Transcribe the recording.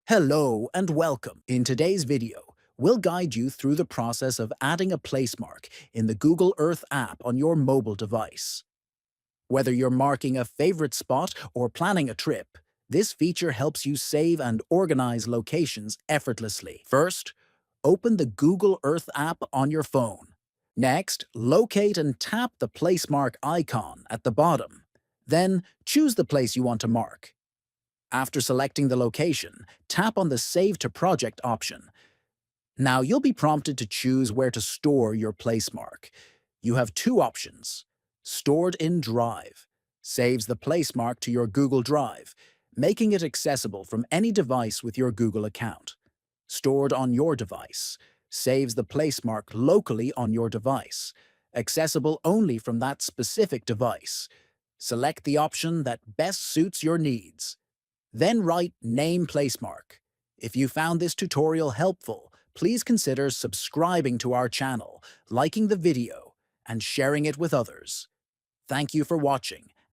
Hello and welcome. In today's video, we'll guide you through the process of adding a placemark in the Google Earth app on your mobile device. Whether you're marking a favorite spot or planning a trip, this feature helps you save and organize locations effortlessly. First, open the Google Earth app on your phone. Next, locate and tap the Placemark icon at the bottom. Then, choose the place you want to mark. After selecting the location, tap on the Save to Project option. Now you'll be prompted to choose where to store your placemark. You have two options. Stored in Drive saves the placemark to your Google Drive, making it accessible from any device with your Google account. Stored on your device saves the placemark locally on your device, accessible only from that specific device. Select the option that best suits your needs. Then write Name Placemark. If you found this tutorial helpful, please consider subscribing to our channel, liking the video, and sharing it with others. Thank you for watching,